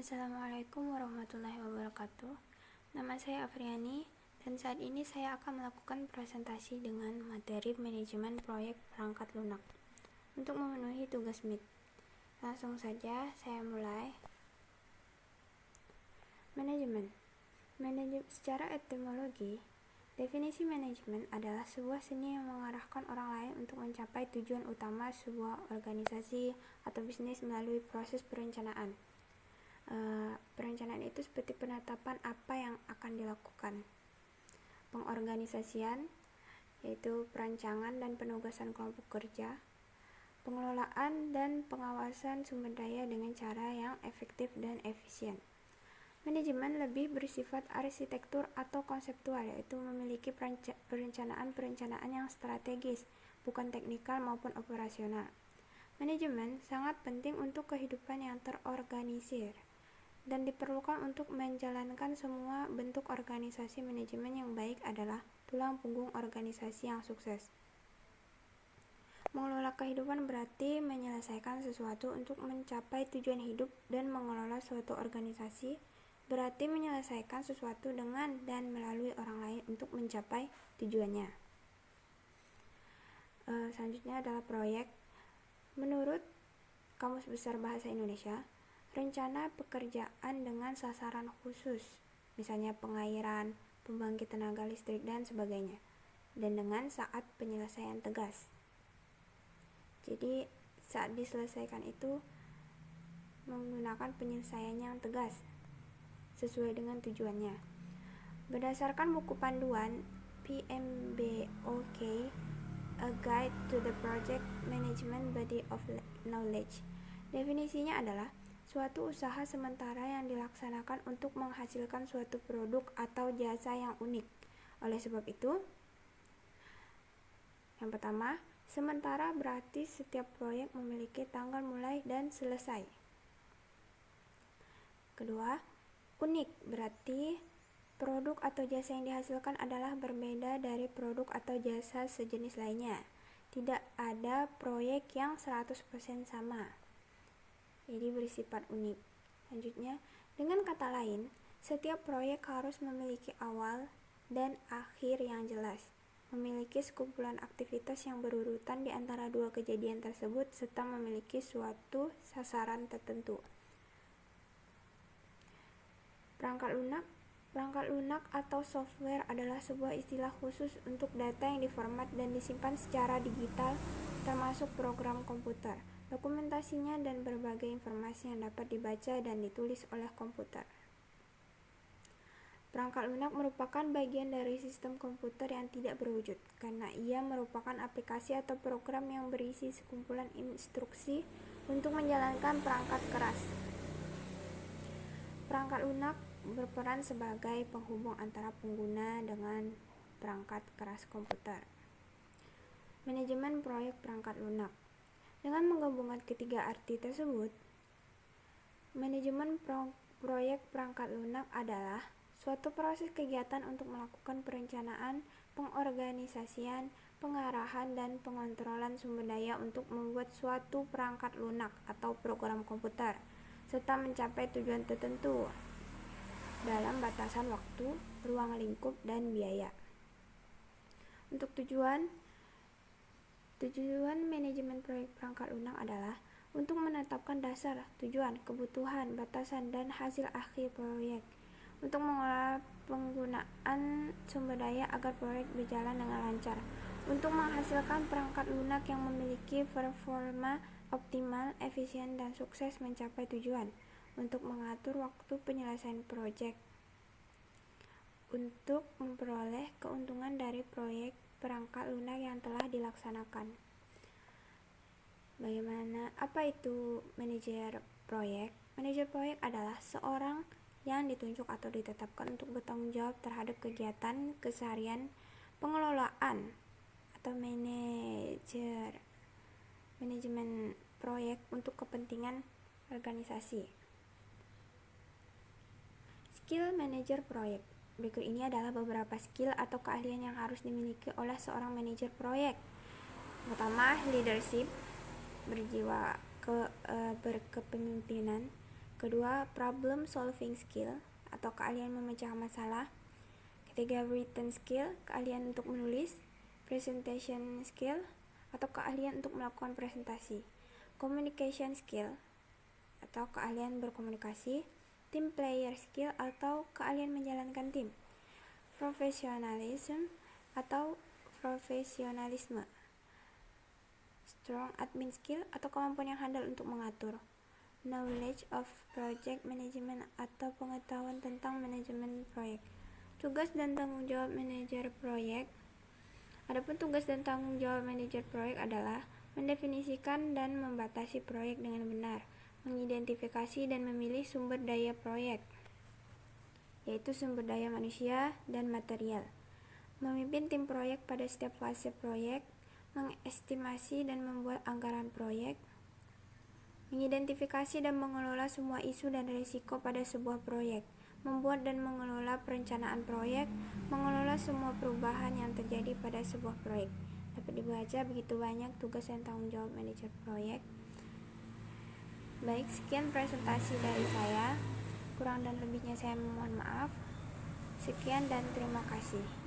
Assalamualaikum warahmatullahi wabarakatuh. Nama saya Afriani dan saat ini saya akan melakukan presentasi dengan materi manajemen proyek perangkat lunak untuk memenuhi tugas MIT. Langsung saja saya mulai. Manajemen secara etimologi, definisi manajemen adalah sebuah seni yang mengarahkan orang lain untuk mencapai tujuan utama sebuah organisasi atau bisnis melalui proses perencanaan. Perencanaan itu seperti penetapan apa yang akan dilakukan, pengorganisasian, yaitu perancangan dan penugasan kelompok kerja, pengelolaan dan pengawasan sumber daya dengan cara yang efektif dan efisien. Manajemen lebih bersifat arsitektur atau konseptual, yaitu memiliki perencanaan yang strategis, bukan teknikal maupun operasional. Manajemen sangat penting untuk kehidupan yang terorganisir dan diperlukan untuk menjalankan semua bentuk organisasi. Manajemen yang baik adalah tulang punggung organisasi yang sukses. Mengelola kehidupan berarti menyelesaikan sesuatu untuk mencapai tujuan hidup, dan mengelola suatu organisasi berarti menyelesaikan sesuatu dengan dan melalui orang lain untuk mencapai tujuannya. Selanjutnya adalah proyek. Menurut Kamus Besar Bahasa Indonesia, rencana pekerjaan dengan sasaran khusus, misalnya pengairan, pembangkit tenaga listrik, dan sebagainya, dan dengan saat penyelesaian tegas. Jadi saat diselesaikan itu menggunakan penyelesaian yang tegas sesuai dengan tujuannya. Berdasarkan buku panduan PMBOK, A Guide to the Project Management Body of Knowledge, definisinya adalah suatu usaha sementara yang dilaksanakan untuk menghasilkan suatu produk atau jasa yang unik. Oleh sebab itu, yang pertama, sementara berarti setiap proyek memiliki tanggal mulai dan selesai. Kedua, unik berarti produk atau jasa yang dihasilkan adalah berbeda dari produk atau jasa sejenis lainnya. Tidak ada proyek yang 100% sama, jadi bersifat unik. Selanjutnya, dengan kata lain, setiap proyek harus memiliki awal dan akhir yang jelas, memiliki sekumpulan aktivitas yang berurutan di antara dua kejadian tersebut, serta memiliki suatu sasaran tertentu. Perangkat lunak atau software adalah sebuah istilah khusus untuk data yang diformat dan disimpan secara digital, termasuk program komputer, dokumentasinya, dan berbagai informasi yang dapat dibaca dan ditulis oleh komputer. Perangkat lunak merupakan bagian dari sistem komputer yang tidak berwujud, karena ia merupakan aplikasi atau program yang berisi sekumpulan instruksi untuk menjalankan perangkat keras. Perangkat lunak berperan sebagai penghubung antara pengguna dengan perangkat keras komputer. Manajemen proyek perangkat lunak. Dengan menggabungkan ketiga arti tersebut, manajemen proyek perangkat lunak adalah suatu proses kegiatan untuk melakukan perencanaan, pengorganisasian, pengarahan, dan pengontrolan sumber daya untuk membuat suatu perangkat lunak atau program komputer, serta mencapai tujuan tertentu dalam batasan waktu, ruang lingkup, dan biaya. Untuk tujuan manajemen proyek perangkat lunak adalah untuk menetapkan dasar, tujuan, kebutuhan, batasan, dan hasil akhir proyek, untuk mengelola penggunaan sumber daya agar proyek berjalan dengan lancar, untuk menghasilkan perangkat lunak yang memiliki performa optimal, efisien, dan sukses mencapai tujuan, untuk mengatur waktu penyelesaian proyek, untuk memperoleh keuntungan dari proyek perangkat lunak yang telah dilaksanakan. Apa itu manajer proyek? Manajer proyek adalah seorang yang ditunjuk atau ditetapkan untuk bertanggung jawab terhadap kegiatan keseharian pengelolaan atau manajemen proyek untuk kepentingan organisasi. Skill manajer proyek. Berikut ini adalah beberapa skill atau keahlian yang harus dimiliki oleh seorang manajer proyek. Pertama, leadership, berjiwa berkepemimpinan. Kedua, problem solving skill atau keahlian memecahkan masalah. Ketiga, written skill, keahlian untuk menulis. Presentation skill atau keahlian untuk melakukan presentasi. Communication skill atau keahlian berkomunikasi. Team player skill atau keahlian menjalankan tim. Professionalism atau profesionalisme. Strong admin skill atau kemampuan yang handal untuk mengatur. Knowledge of project management atau pengetahuan tentang manajemen proyek. Tugas dan tanggung jawab manajer proyek. Adapun tugas dan tanggung jawab manajer proyek adalah mendefinisikan dan membatasi proyek dengan benar, mengidentifikasi dan memilih sumber daya proyek, yaitu sumber daya manusia dan material, memimpin tim proyek pada setiap fase proyek, mengestimasi dan membuat anggaran proyek, mengidentifikasi dan mengelola semua isu dan risiko pada sebuah proyek, membuat dan mengelola perencanaan proyek, mengelola semua perubahan yang terjadi pada sebuah proyek. Dapat dibaca begitu banyak tugas dan tanggung jawab manajer proyek. Baik, sekian presentasi dari saya. Kurang dan lebihnya saya mohon maaf. Sekian dan terima kasih.